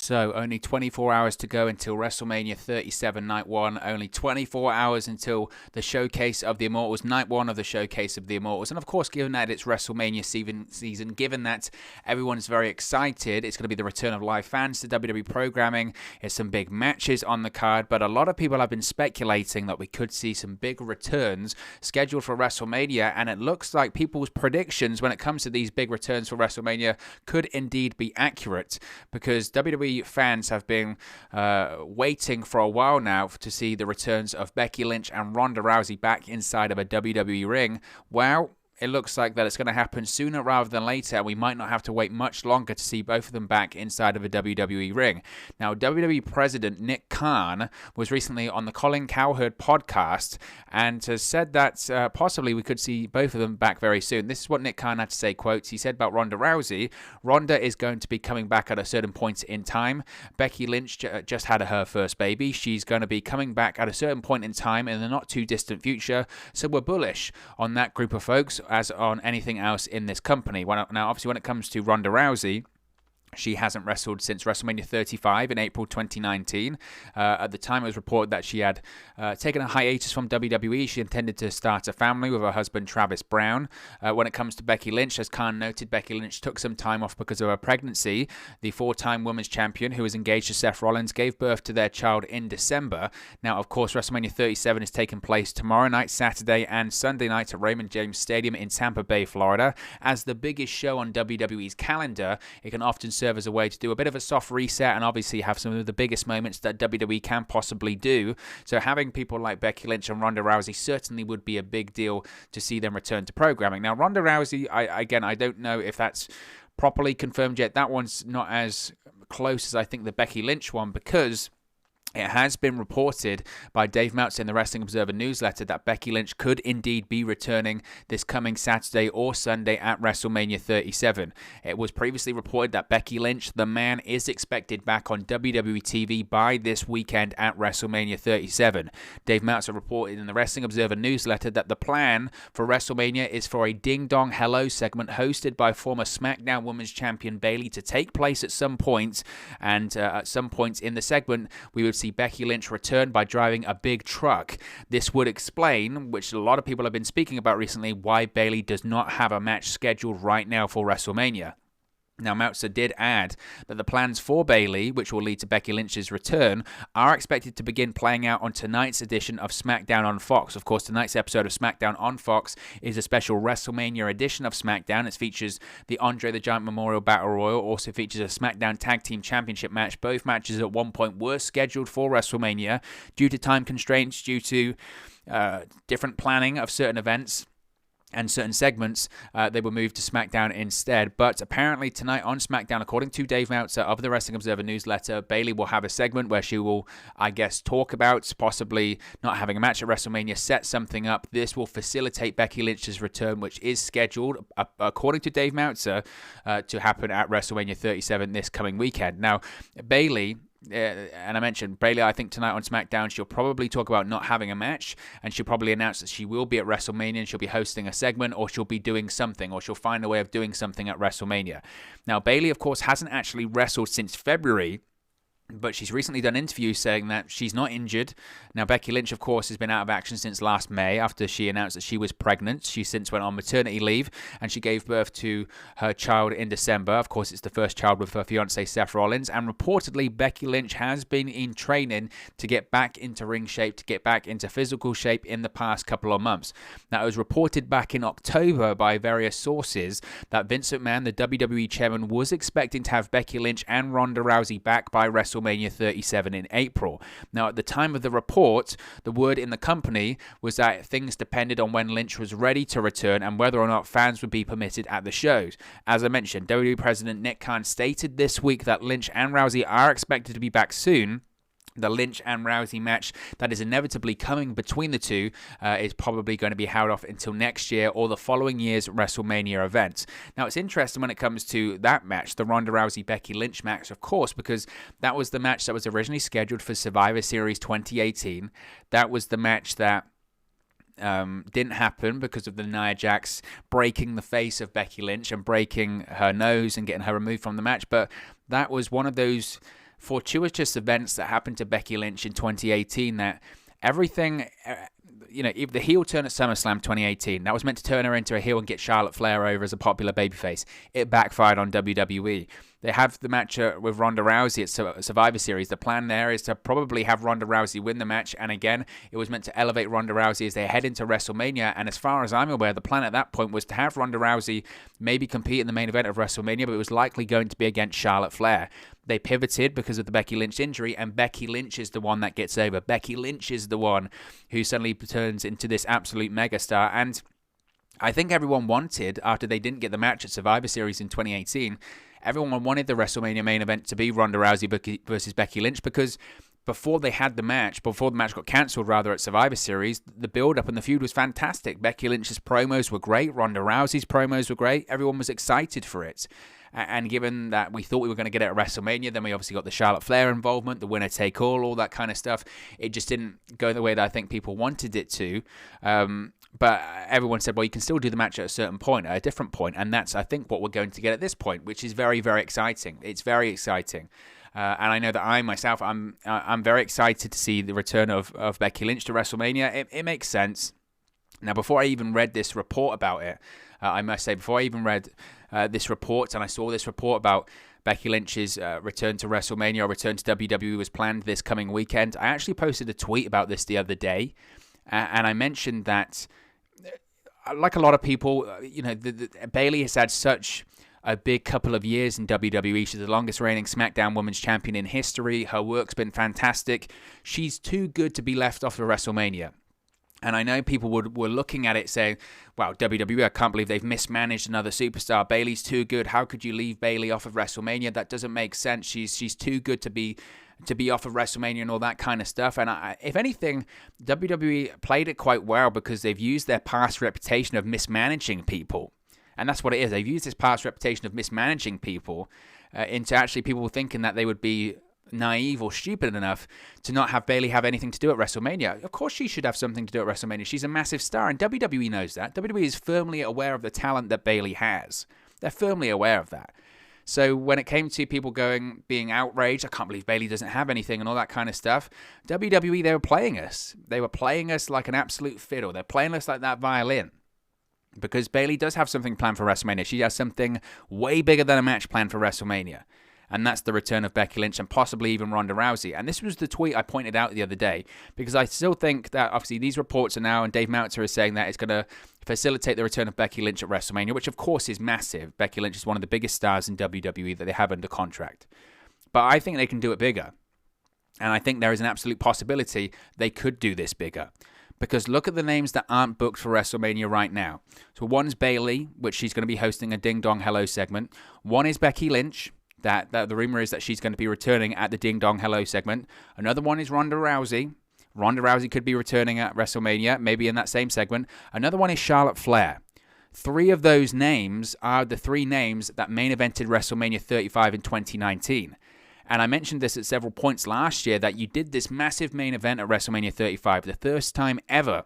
So, only 24 hours to go until WrestleMania 37 Night 1. Only 24 hours until the Showcase of the Immortals, Night 1 of the Showcase of the Immortals. And of course, given that it's WrestleMania season, given that everyone's very excited, it's going to be the return of live fans to WWE programming. There's some big matches on the card, but a lot of people have been speculating that we could see some big returns scheduled for WrestleMania. And it looks like people's predictions when it comes to these big returns for WrestleMania could indeed be accurate, because WWE fans have been waiting for a while now to see the returns of Becky Lynch and Ronda Rousey back inside of a WWE ring. Well, it looks like that it's going to happen sooner rather than later, and we might not have to wait much longer to see both of them back inside of a WWE ring. Now, WWE President Nick Khan was recently on the Colin Cowherd podcast and has said that possibly we could see both of them back very soon. This is what Nick Khan had to say, quotes, he said about Ronda Rousey: Ronda is going to be coming back at a certain point in time. Becky Lynch just had her first baby. She's going to be coming back at a certain point in time in the not too distant future. So we're bullish on that group of folks as on anything else in this company. Now, obviously, when it comes to Ronda Rousey, she hasn't wrestled since WrestleMania 35 in April 2019. At the time, it was reported that she had taken a hiatus from WWE. She intended to start a family with her husband, Travis Brown. When it comes to Becky Lynch, as Khan noted, Becky Lynch took some time off because of her pregnancy. The four-time women's champion, who was engaged to Seth Rollins, gave birth to their child in December. Now, of course, WrestleMania 37 is taking place tomorrow night, Saturday, and Sunday night at Raymond James Stadium in Tampa Bay, Florida. As the biggest show on WWE's calendar, it can often serve as a way to do a bit of a soft reset and obviously have some of the biggest moments that WWE can possibly do. So having people like Becky Lynch and Ronda Rousey certainly would be a big deal to see them return to programming. Now, Ronda Rousey, I don't know if that's properly confirmed yet. That one's not as close as I think the Becky Lynch one, because it has been reported by Dave Meltzer in the Wrestling Observer newsletter that Becky Lynch could indeed be returning this coming Saturday or Sunday at WrestleMania 37. It was previously reported that Becky Lynch, the man, is expected back on WWE TV by this weekend at WrestleMania 37. Dave Meltzer reported in the Wrestling Observer newsletter that the plan for WrestleMania is for a Ding Dong Hello segment hosted by former SmackDown Women's Champion Bayley to take place at some point, and at some points in the segment, we would see Becky Lynch return by driving a big truck. This would explain, which a lot of people have been speaking about recently, why Bayley does not have a match scheduled right now for WrestleMania. Now, Meltzer did add that the plans for Bayley, which will lead to Becky Lynch's return, are expected to begin playing out on tonight's edition of SmackDown on Fox. Of course, tonight's episode of SmackDown on Fox is a special WrestleMania edition of SmackDown. It features the Andre the Giant Memorial Battle Royal, also features a SmackDown Tag Team Championship match. Both matches at one point were scheduled for WrestleMania. Due to time constraints, due to different planning of certain events and certain segments, they were moved to SmackDown instead. But apparently tonight on SmackDown, according to Dave Meltzer of the Wrestling Observer newsletter, Bayley will have a segment where she will, I guess, talk about possibly not having a match at WrestleMania, set something up. This will facilitate Becky Lynch's return, which is scheduled, according to Dave Meltzer, to happen at WrestleMania 37 this coming weekend. Now, Bayley, and I mentioned Bayley, I think tonight on SmackDown, she'll probably talk about not having a match, and she'll probably announce that she will be at WrestleMania and she'll be hosting a segment, or she'll be doing something, or she'll find a way of doing something at WrestleMania. Now, Bayley, of course, hasn't actually wrestled since February, but she's recently done interviews saying that she's not injured. Now, Becky Lynch, of course, has been out of action since last May after she announced that she was pregnant. She since went on maternity leave, and she gave birth to her child in December. Of course, it's the first child with her fiancé, Seth Rollins. And reportedly, Becky Lynch has been in training to get back into ring shape, to get back into physical shape in the past couple of months. Now, it was reported back in October by various sources that Vince McMahon, the WWE chairman, was expecting to have Becky Lynch and Ronda Rousey back by WrestleMania 37 in April. Now, at the time of the report, the word in the company was that things depended on when Lynch was ready to return and whether or not fans would be permitted at the shows. As I mentioned, WWE President Nick Khan stated this week that Lynch and Rousey are expected to be back soon. The Lynch and Rousey match that is inevitably coming between the two is probably going to be held off until next year or the following year's WrestleMania event. Now, it's interesting when it comes to that match, the Ronda Rousey-Becky Lynch match, of course, because that was the match that was originally scheduled for Survivor Series 2018. That was the match that didn't happen because of the Nia Jax breaking the face of Becky Lynch and breaking her nose and getting her removed from the match. But that was one of those fortuitous events that happened to Becky Lynch in 2018 that everything, if the heel turn at SummerSlam 2018, that was meant to turn her into a heel and get Charlotte Flair over as a popular babyface. It backfired on WWE. They have the match with Ronda Rousey at Survivor Series. The plan there is to probably have Ronda Rousey win the match. And again, it was meant to elevate Ronda Rousey as they head into WrestleMania. And as far as I'm aware, the plan at that point was to have Ronda Rousey maybe compete in the main event of WrestleMania, but it was likely going to be against Charlotte Flair. They pivoted because of the Becky Lynch injury, and Becky Lynch is the one that gets over. Becky Lynch is the one who suddenly turns into this absolute megastar. And I think everyone wanted, after they didn't get the match at Survivor Series in 2018, everyone wanted the WrestleMania main event to be Ronda Rousey versus Becky Lynch, because before the match got cancelled at Survivor Series, the build-up and the feud was fantastic. Becky Lynch's promos were great. Ronda Rousey's promos were great. Everyone was excited for it. And given that we thought we were going to get it at WrestleMania, then we obviously got the Charlotte Flair involvement, the winner take all that kind of stuff. It just didn't go the way that I think people wanted it to. But everyone said, well, you can still do the match at a certain point, at a different point. And that's, I think, what we're going to get at this point, which is very, very exciting. It's very exciting. And I know that I'm very excited to see the return of Becky Lynch to WrestleMania. It makes sense. Now, before I even read this report about it, I must say, before I even read this report and I saw this report about Becky Lynch's return to WrestleMania or return to WWE was planned this coming weekend, I actually posted a tweet about this the other day. And I mentioned that, like a lot of people, Bayley has had such a big couple of years in WWE. She's the longest reigning SmackDown Women's Champion in history. Her work's been fantastic. She's too good to be left off of WrestleMania. And I know people were looking at it saying, wow, WWE, I can't believe they've mismanaged another superstar. Bayley's too good. How could you leave Bayley off of WrestleMania? That doesn't make sense. She's too good to be off of WrestleMania and all that kind of stuff. And if anything, WWE played it quite well because they've used their past reputation of mismanaging people. And that's what it is. They've used this past reputation of mismanaging people into actually people thinking that they would be naive or stupid enough to not have Bayley have anything to do at WrestleMania. Of course she should have something to do at WrestleMania. She's a massive star, and WWE knows that. WWE is firmly aware of the talent that Bayley has. They're firmly aware of that. So when it came to people being outraged, I can't believe Bayley doesn't have anything and all that kind of stuff, WWE, they were playing us. They were playing us like an absolute fiddle. They're playing us like that violin. Because Bayley does have something planned for WrestleMania. She has something way bigger than a match planned for WrestleMania. And that's the return of Becky Lynch and possibly even Ronda Rousey. And this was the tweet I pointed out the other day, because I still think that obviously these reports are now, and Dave Meltzer is saying that it's going to facilitate the return of Becky Lynch at WrestleMania, which of course is massive. Becky Lynch is one of the biggest stars in WWE that they have under contract. But I think they can do it bigger. And I think there is an absolute possibility they could do this bigger. Because look at the names that aren't booked for WrestleMania right now. So one's Bayley, which she's going to be hosting a Ding Dong Hello segment. One is Becky Lynch. That the rumor is that she's going to be returning at the Ding Dong Hello segment. Another one is Ronda Rousey. Ronda Rousey could be returning at WrestleMania, maybe in that same segment. Another one is Charlotte Flair. 3 of those names are the 3 names that main evented WrestleMania 35 in 2019. And I mentioned this at several points last year, that you did this massive main event at WrestleMania 35, the first time ever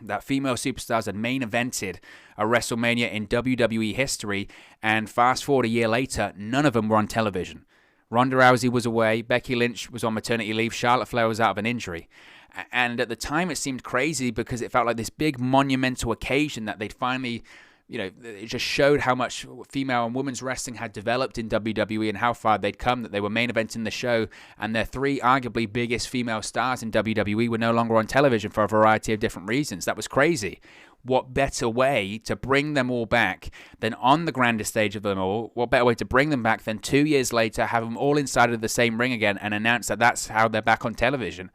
that female superstars had main evented a WrestleMania in WWE history, and fast forward a year later, none of them were on television. Ronda Rousey was away, Becky Lynch was on maternity leave, Charlotte Flair was out of an injury. And at the time it seemed crazy because it felt like this big monumental occasion that they'd finally, it just showed how much female and women's wrestling had developed in WWE and how far they'd come, that they were main eventing the show, and their 3 arguably biggest female stars in WWE were no longer on television for a variety of different reasons. That was crazy. What better way to bring them all back than on the grandest stage of them all? What better way to bring them back than 2 years later, have them all inside of the same ring again and announce that that's how they're back on television?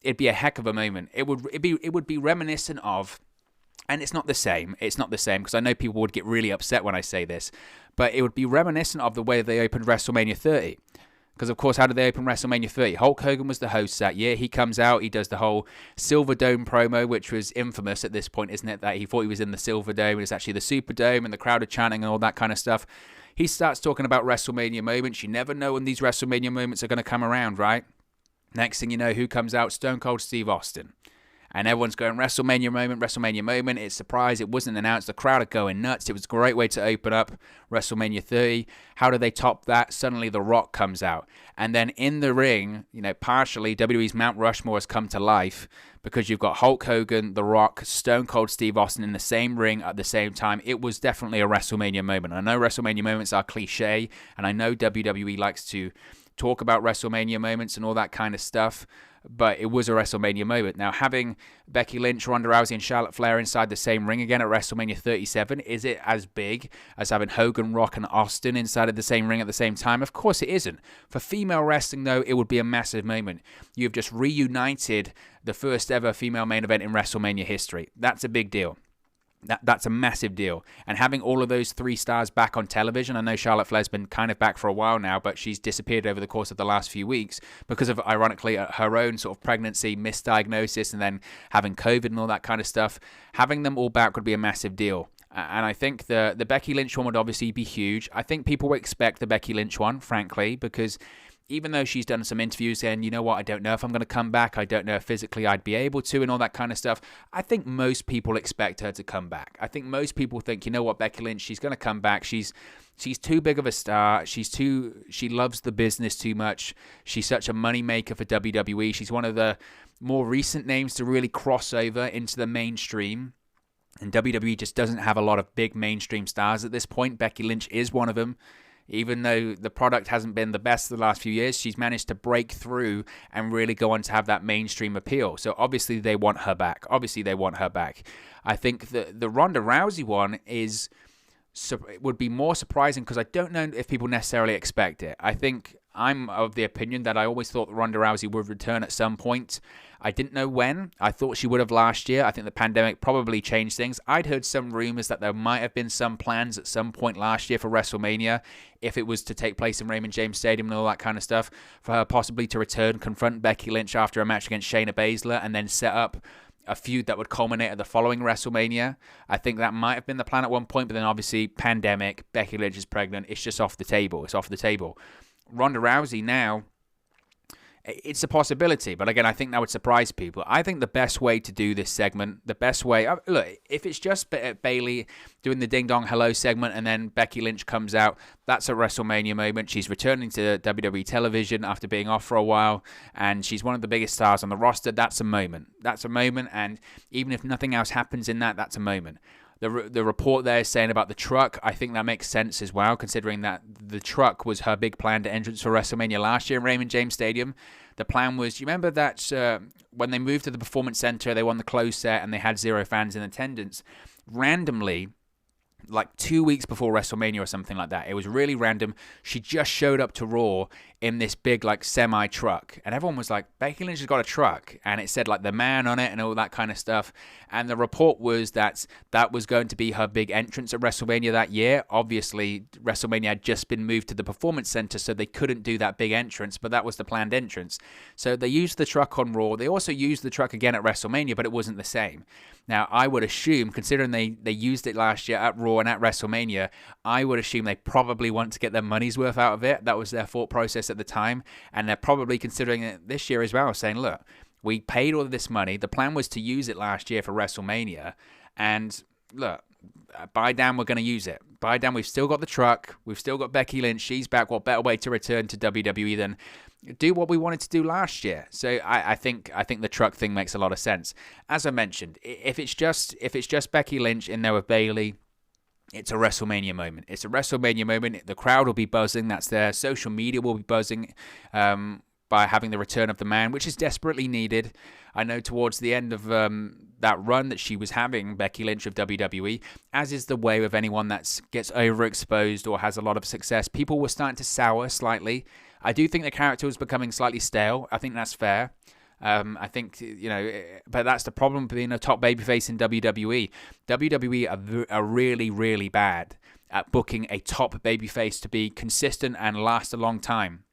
It'd be a heck of a moment. It would be reminiscent of, and it's not the same. It's not the same because I know people would get really upset when I say this, but it would be reminiscent of the way they opened WrestleMania 30. Because, of course, how did they open WrestleMania 30? Hulk Hogan was the host that year. He comes out, he does the whole Silver Dome promo, which was infamous at this point, isn't it? That he thought he was in the Silver Dome, and it's actually the Superdome, and the crowd are chanting and all that kind of stuff. He starts talking about WrestleMania moments. You never know when these WrestleMania moments are going to come around, right? Next thing you know, who comes out? Stone Cold Steve Austin. And everyone's going, WrestleMania moment, WrestleMania moment. It's a surprise. It wasn't announced. The crowd are going nuts. It was a great way to open up WrestleMania 30. How do they top that? Suddenly The Rock comes out. And then in the ring, partially WWE's Mount Rushmore has come to life because you've got Hulk Hogan, The Rock, Stone Cold Steve Austin in the same ring at the same time. It was definitely a WrestleMania moment. I know WrestleMania moments are cliche, and I know WWE likes to talk about WrestleMania moments and all that kind of stuff, but it was a WrestleMania moment. Now, having Becky Lynch, Ronda Rousey, and Charlotte Flair inside the same ring again at WrestleMania 37, is it as big as having Hogan, Rock, and Austin inside of the same ring at the same time? Of course it isn't. For female wrestling, though, it would be a massive moment. You've just reunited the first ever female main event in WrestleMania history. That's a big deal. That's a massive deal. And having all of those 3 stars back on television, I know Charlotte Flair's been kind of back for a while now, but she's disappeared over the course of the last few weeks because of, ironically, her own sort of pregnancy, misdiagnosis, and then having COVID and all that kind of stuff. Having them all back would be a massive deal. And I think the Becky Lynch one would obviously be huge. I think people would expect the Becky Lynch one, frankly, because even though she's done some interviews saying, you know what, I don't know if I'm going to come back, I don't know if physically I'd be able to, and all that kind of stuff, I think most people expect her to come back. I think most people think, you know what, Becky Lynch, she's going to come back. She's too big of a star. She loves the business too much. She's such a moneymaker for WWE. She's one of the more recent names to really cross over into the mainstream. And WWE just doesn't have a lot of big mainstream stars at this point. Becky Lynch is one of them. Even though the product hasn't been the best the last few years, she's managed to break through and really go on to have that mainstream appeal. So obviously they want her back. I think the Ronda Rousey one would be more surprising because I don't know if people necessarily expect it. I think I'm of the opinion that I always thought Ronda Rousey would return at some point. I didn't know when. I thought she would have last year. I think the pandemic probably changed things. I'd heard some rumors that there might have been some plans at some point last year for WrestleMania, if it was to take place in Raymond James Stadium and all that kind of stuff, for her possibly to return, confront Becky Lynch after a match against Shayna Baszler, and then set up a feud that would culminate at the following WrestleMania. I think that might have been the plan at one point, but then obviously pandemic, Becky Lynch is pregnant. It's just off the table. It's off the table. Ronda Rousey now, it's a possibility, but again, I think that would surprise people. I think the best way to do this segment, look, if it's just Bayley doing the ding dong hello segment and then Becky Lynch comes out, that's a WrestleMania moment. She's returning to WWE television after being off for a while, and she's one of the biggest stars on the roster. That's a moment. And even if nothing else happens in that, that's a moment. The report there is saying about the truck, I think that makes sense as well, considering that the truck was her big planned entrance for WrestleMania last year in Raymond James Stadium. The plan was, you remember that when they moved to the Performance Center, they won the closed set and they had 0 fans in attendance. Randomly, like 2 weeks before WrestleMania or something like that, it was really random, she just showed up to Raw in this big like semi truck, and everyone was like, Becky Lynch has got a truck, and it said like the man on it and all that kind of stuff. And the report was that was going to be her big entrance at WrestleMania that year. Obviously WrestleMania had just been moved to the Performance Center, so they couldn't do that big entrance, but that was the planned entrance. So they used the truck on Raw. They also used the truck again at WrestleMania, but it wasn't the same. Now I would assume, considering they used it last year at Raw and at WrestleMania, I would assume they probably want to get their money's worth out of it. That was their thought process at the time, and they're probably considering it this year as well, saying, look, we paid all of this money. The plan was to use it last year for WrestleMania, and look, by damn, we're going to use it. By damn, we've still got the truck. We've still got Becky Lynch. She's back. What better way to return to WWE than do what we wanted to do last year? So I think the truck thing makes a lot of sense. As I mentioned, if it's just Becky Lynch in there with Bayley, it's a WrestleMania moment. It's a WrestleMania moment. The crowd will be buzzing. That's there. Social media will be buzzing by having the return of the man, which is desperately needed. I know towards the end of that run that she was having, Becky Lynch of WWE, as is the way with anyone that gets overexposed or has a lot of success, people were starting to sour slightly. I do think the character was becoming slightly stale. I think that's fair. I think, but that's the problem being a top babyface in WWE. WWE are really, really bad at booking a top babyface to be consistent and last a long time.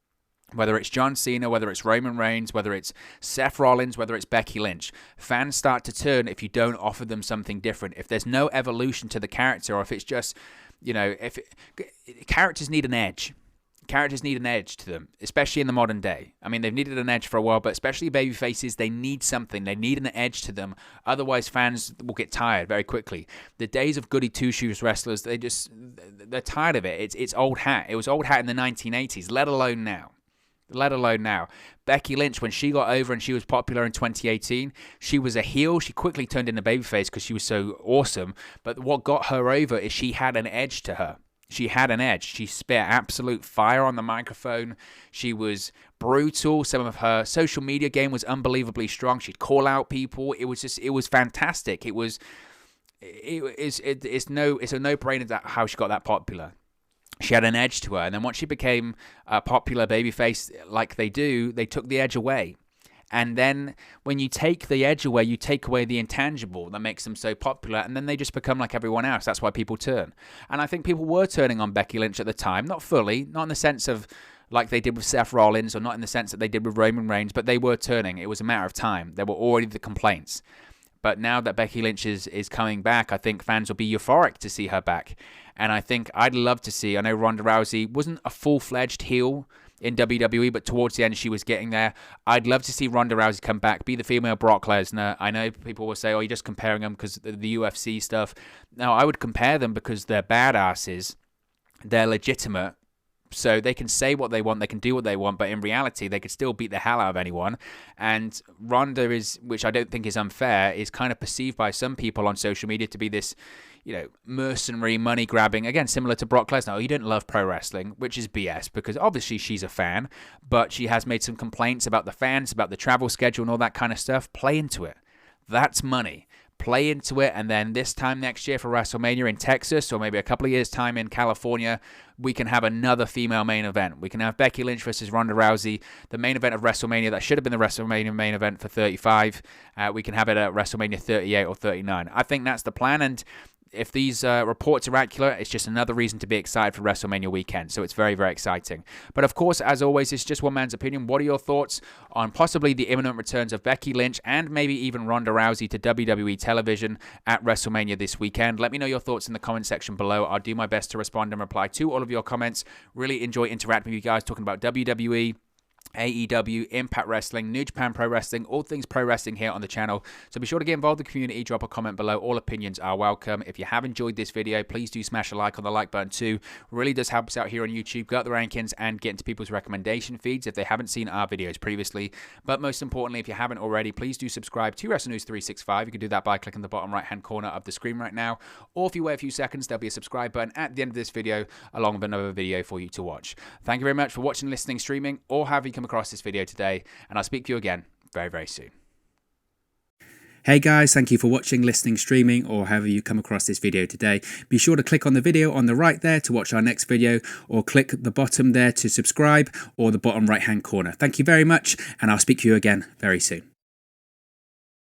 Whether it's John Cena, whether it's Roman Reigns, whether it's Seth Rollins, whether it's Becky Lynch, fans start to turn if you don't offer them something different. If there's no evolution to the character, or if it's just, characters need an edge. Characters need an edge to them, especially in the modern day. I mean, they've needed an edge for a while, but especially baby faces, they need something. They need an edge to them. Otherwise, fans will get tired very quickly. The days of goody two-shoes wrestlers, they're tired of it. It's old hat. It was old hat in the 1980s, let alone now. Becky Lynch, when she got over and she was popular in 2018, she was a heel. She quickly turned into babyface because she was so awesome. But what got her over is she had an edge to her. She had an edge. She spit absolute fire on the microphone. She was brutal. Some of her social media game was unbelievably strong. She'd call out people. It was fantastic. It's a no-brainer that how she got that popular. She had an edge to her. And then once she became a popular babyface like they do, they took the edge away. And then when you take the edge away, you take away the intangible that makes them so popular, and then they just become like everyone else. That's why people turn. And I think people were turning on Becky Lynch at the time, not fully, not in the sense of like they did with Seth Rollins, or not in the sense that they did with Roman Reigns, but they were turning. It was a matter of time. There were already the complaints. But now that Becky Lynch is coming back, I think fans will be euphoric to see her back. And I think I'd love to see, I know Ronda Rousey wasn't a full-fledged heel in WWE, but towards the end she was getting there. I'd love to see Ronda Rousey come back, be the female Brock Lesnar. I know people will say, oh, you're just comparing them because of the UFC stuff. No, I would compare them because they're badasses. They're legitimate. So they can say what they want, they can do what they want, but in reality, they could still beat the hell out of anyone. And Ronda is, which I don't think is unfair, is kind of perceived by some people on social media to be this, mercenary, money-grabbing, again, similar to Brock Lesnar. Oh, you don't love pro wrestling, which is BS, because obviously she's a fan, but she has made some complaints about the fans, about the travel schedule and all that kind of stuff. Play into it. That's money. Play into it, and then this time next year for WrestleMania in Texas, or maybe a couple of years' time in California, we can have another female main event. We can have Becky Lynch versus Ronda Rousey, the main event of WrestleMania that should have been the WrestleMania main event for 35. We can have it at WrestleMania 38 or 39. I think that's the plan, and if these reports are accurate, it's just another reason to be excited for WrestleMania weekend. So it's very, very exciting. But of course, as always, it's just one man's opinion. What are your thoughts on possibly the imminent returns of Becky Lynch and maybe even Ronda Rousey to WWE television at WrestleMania this weekend? Let me know your thoughts in the comment section below. I'll do my best to respond and reply to all of your comments. Really enjoy interacting with you guys, talking about WWE, AEW, Impact Wrestling, New Japan Pro Wrestling, all things pro wrestling here on the channel. So be sure to get involved in the community, drop a comment below. All opinions are welcome. If you have enjoyed this video, please do smash a like on the like button too. Really does help us out here on YouTube, go up the rankings and get into people's recommendation feeds if they haven't seen our videos previously. But most importantly, if you haven't already, please do subscribe to Wrestle News 365. You can do that by clicking the bottom right hand corner of the screen right now. Or if you wait a few seconds, there'll be a subscribe button at the end of this video along with another video for you to watch. Thank you very much for watching, listening, streaming, or have you come across this video today, and I'll speak to you again very, very soon. Hey guys, thank you for watching, listening, streaming, or however you come across this video today. Be sure to click on the video on the right there to watch our next video, or click the bottom there to subscribe, or the bottom right hand corner. Thank you very much, and I'll speak to you again very soon.